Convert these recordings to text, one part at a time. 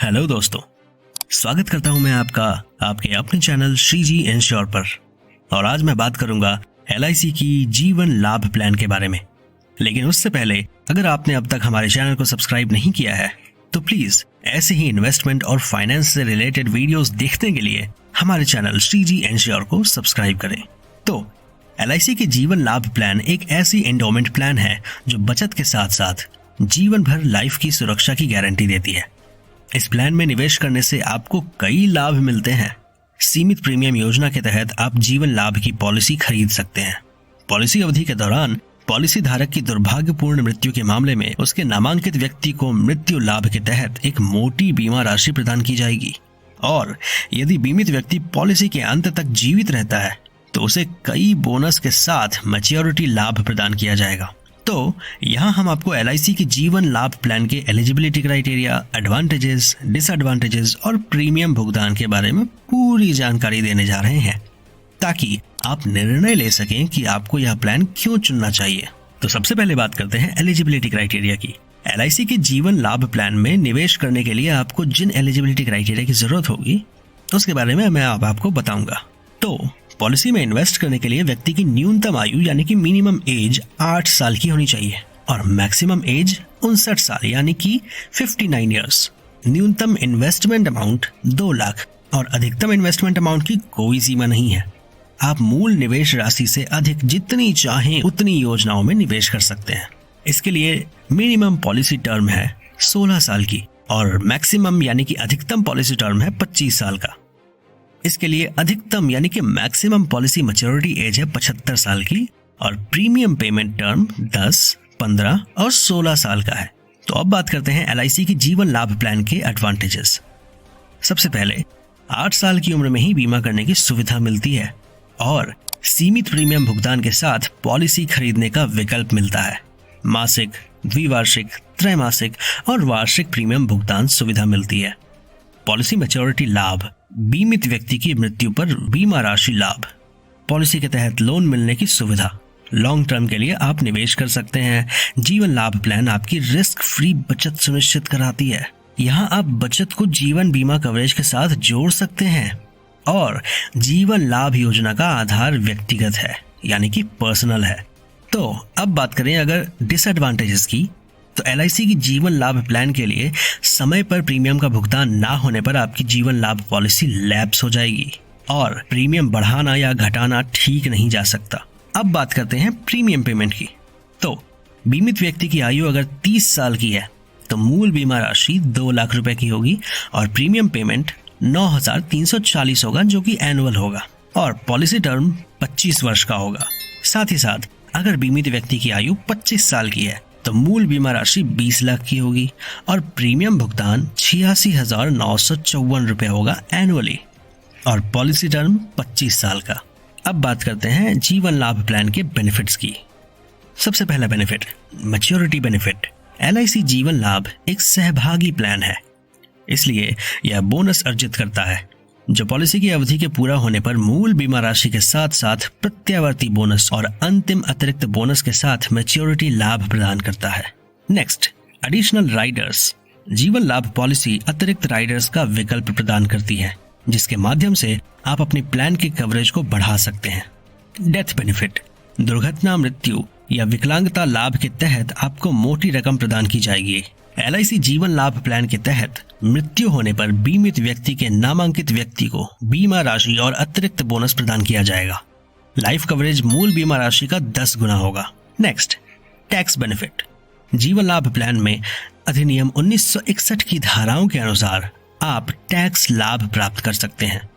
Hello दोस्तों, स्वागत करता हूं मैं आपका आपके अपने चैनल श्री जी इंश्योर पर। और आज मैं बात करूंगा LIC की जीवन लाभ प्लान के बारे में। लेकिन उससे पहले अगर आपने अब तक हमारे चैनल को सब्सक्राइब नहीं किया है तो प्लीज ऐसे ही इन्वेस्टमेंट और फाइनेंस से रिलेटेड वीडियोस देखने के लिए हमारे चैनल श्री जी इंश्योर को सब्सक्राइब करें। तो LIC की जीवन लाभ प्लान एक ऐसी एंडोमेंट प्लान है जो बचत के साथ साथ जीवन भर लाइफ की सुरक्षा की गारंटी देती है। इस प्लान में निवेश करने से आपको कई लाभ मिलते हैं। सीमित प्रीमियम योजना के तहत आप जीवन लाभ की पॉलिसी खरीद सकते हैं। पॉलिसी अवधि के दौरान पॉलिसी धारक की दुर्भाग्यपूर्ण मृत्यु के मामले में उसके नामांकित व्यक्ति को मृत्यु लाभ के तहत एक मोटी बीमा राशि प्रदान की जाएगी। और यदि बीमित व्यक्ति पॉलिसी के अंत तक जीवित रहता है तो उसे कई बोनस के साथ मैच्योरिटी लाभ प्रदान किया जाएगा। तो यहाँ हम आपको LIC की जीवन लाभ प्लान के एलिजिबिलिटी क्राइटेरिया, एडवांटेजेस, डिसएडवांटेजेस और प्रीमियम भुगतान के बारे में पूरी जानकारी देने जा रहे हैं ताकि आप निर्णय ले सकें कि आपको यह प्लान क्यों चुनना चाहिए। तो सबसे पहले बात करते हैं एलिजिबिलिटी क्राइटेरिया की। LIC के जीवन लाभ प्लान में निवेश करने के लिए आपको जिन एलिजिबिलिटी क्राइटेरिया की जरूरत होगी उसके बारे में मैं अब आपको बताऊंगा। तो पॉलिसी में इन्वेस्ट करने के लिए व्यक्ति की न्यूनतम आयु यानी कि मिनिमम एज 8 साल की होनी चाहिए और मैक्सिमम एज 59 साल यानी कि 59 इयर्स। न्यूनतम इन्वेस्टमेंट अमाउंट 2 लाख और अधिकतम इन्वेस्टमेंट अमाउंट की कोई सीमा नहीं है। आप मूल निवेश राशि से अधिक जितनी चाहें उतनी योजनाओं में निवेश कर सकते हैं। इसके लिए मिनिमम पॉलिसी टर्म है 16 साल की और मैक्सिमम यानी कि अधिकतम पॉलिसी टर्म है 25 साल का। इसके लिए अधिकतम यानी कि मैक्सिमम पॉलिसी मैच्योरिटी एज है 75 साल की और प्रीमियम पेमेंट टर्म 10, 15 और 16 साल का है। तो अब बात करते हैं LIC की जीवन लाभ प्लान के एडवांटेजेस। सबसे पहले 8 साल की उम्र में ही बीमा करने की सुविधा मिलती है और सीमित प्रीमियम भुगतान के साथ पॉलिसी खरीदने का विकल्प मिलता है। मासिक, द्विवार्षिक, त्रैमासिक और वार्षिक प्रीमियम भुगतान सुविधा मिलती है। पॉलिसी मैच्योरिटी लाभ, बीमित व्यक्ति की मृत्यु पर बीमा राशि लाभ, पॉलिसी के तहत लोन मिलने की सुविधा, लॉन्ग टर्म के लिए आप निवेश कर सकते हैं। जीवन लाभ प्लान आपकी रिस्क फ्री बचत सुनिश्चित कराती है। यहाँ आप बचत को जीवन बीमा कवरेज के साथ जोड़ सकते हैं और जीवन लाभ योजना का आधार व्यक्तिगत है यानी कि पर्सनल है। तो अब बात करें अगर डिसएडवांटेजेस की, तो LIC की जीवन लाभ प्लान के लिए समय पर प्रीमियम का भुगतान ना होने पर आपकी जीवन लाभ पॉलिसी लैप्स हो जाएगी और प्रीमियम बढ़ाना या घटाना ठीक नहीं जा सकता। अब बात करते हैं प्रीमियम पेमेंट की। तो बीमित व्यक्ति की आयु अगर 30 साल की है तो मूल बीमा राशि 2 लाख रुपए की होगी और प्रीमियम पेमेंट 9,340 होगा जो कि एनुअल होगा और पॉलिसी टर्म 25 वर्ष का होगा। साथ ही साथ अगर बीमित व्यक्ति की आयु 25 साल की है तो मूल बीमा राशि 20 लाख की होगी और प्रीमियम भुगतान 86,954 रुपए होगा एनुअली और पॉलिसी टर्म 25 साल का। अब बात करते हैं जीवन लाभ प्लान के बेनिफिट्स की। सबसे पहला बेनिफिट, मैच्योरिटी बेनिफिट। LIC जीवन लाभ एक सहभागी प्लान है, इसलिए यह बोनस अर्जित करता है जो पॉलिसी की अवधि के पूरा होने पर मूल बीमा राशि के साथ साथ प्रत्यावर्ती बोनस और अंतिम अतिरिक्त बोनस के साथ मैच्योरिटी लाभ प्रदान करता है। Next, additional Riders. जीवन लाभ पॉलिसी अतिरिक्त राइडर्स का विकल्प प्रदान करती है जिसके माध्यम से आप अपनी प्लान की कवरेज को बढ़ा सकते हैं। Death benefit. दुर्घटना, मृत्यु या विकलांगता लाभ के तहत आपको मोटी रकम प्रदान की जाएगी। LIC जीवन लाभ प्लान के तहत मृत्यु होने पर बीमित व्यक्ति के नामांकित व्यक्ति को बीमा राशि और अतिरिक्त बोनस प्रदान किया जाएगा। लाइफ कवरेज मूल बीमा राशि का 10 गुना होगा। Next, tax benefit. जीवन लाभ प्लान में अधिनियम 1961 की धाराओं के अनुसार आप टैक्स लाभ प्राप्त कर सकते हैं।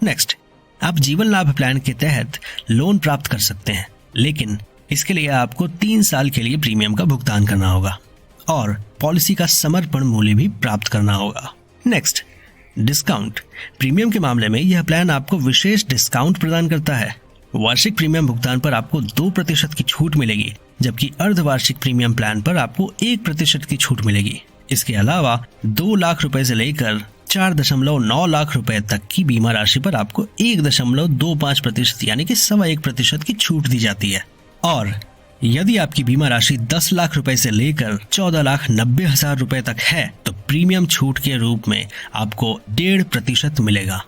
नेक्स्ट, आप जीवन लाभ प्लान के तहत लोन प्राप्त कर सकते हैं, लेकिन इसके लिए आपको 3 साल के लिए प्रीमियम का भुगतान करना होगा और पॉलिसी का समर्पण मूल्य भी प्राप्त करना होगा। Next, discount. प्रीमियम के मामले में यह प्लान आपको विशेष डिस्काउंट प्रदान करता है। वार्षिक प्रीमियम भुगतान पर आपको 2% की छूट मिलेगी जबकि अर्धवार्षिक प्रीमियम प्लान पर आपको 1% की छूट मिलेगी। इसके अलावा 2 लाख रुपए से लेकर 4.9 लाख रुपए तक की बीमा राशि पर आपको 1.25% यानी कि 1.25% की छूट दी जाती है और यदि आपकी बीमा राशि 10 लाख रुपए से लेकर 14,90,000 रुपए तक है तो प्रीमियम छूट के रूप में आपको 1.5% मिलेगा।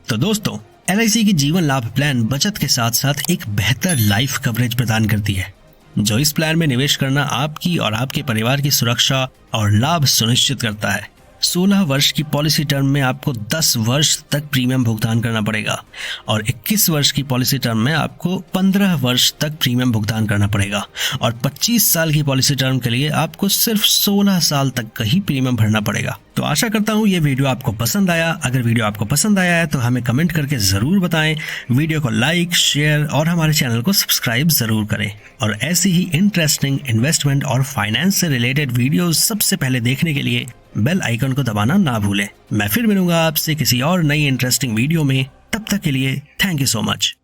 तो दोस्तों, LIC की जीवन लाभ प्लान बचत के साथ साथ एक बेहतर लाइफ कवरेज प्रदान करती है, जो इस प्लान में निवेश करना आपकी और आपके परिवार की सुरक्षा और लाभ सुनिश्चित करता है। 16 वर्ष की पॉलिसी टर्म में आपको 10 वर्ष तक प्रीमियम भुगतान करना पड़ेगा और 21 वर्ष की पॉलिसी टर्म में आपको 15 वर्ष तक प्रीमियम भुगतान करना पड़ेगा और 25 साल की पॉलिसी टर्म के लिए आपको सिर्फ 16 साल तक का ही प्रीमियम भरना पड़ेगा। तो आशा करता हूँ ये वीडियो आपको पसंद आया। अगर वीडियो आपको पसंद आया है तो हमें कमेंट करके ज़रूर बताएं, वीडियो को लाइक, शेयर और हमारे चैनल को सब्सक्राइब ज़रूर करें। और ऐसी ही इंटरेस्टिंग इन्वेस्टमेंट और फाइनेंस से रिलेटेड वीडियोस सबसे पहले देखने के लिए बेल आइकन को दबाना ना भूलें। मैं फिर मिलूंगा आपसे किसी और नई इंटरेस्टिंग वीडियो में। तब तक के लिए थैंक यू सो मच।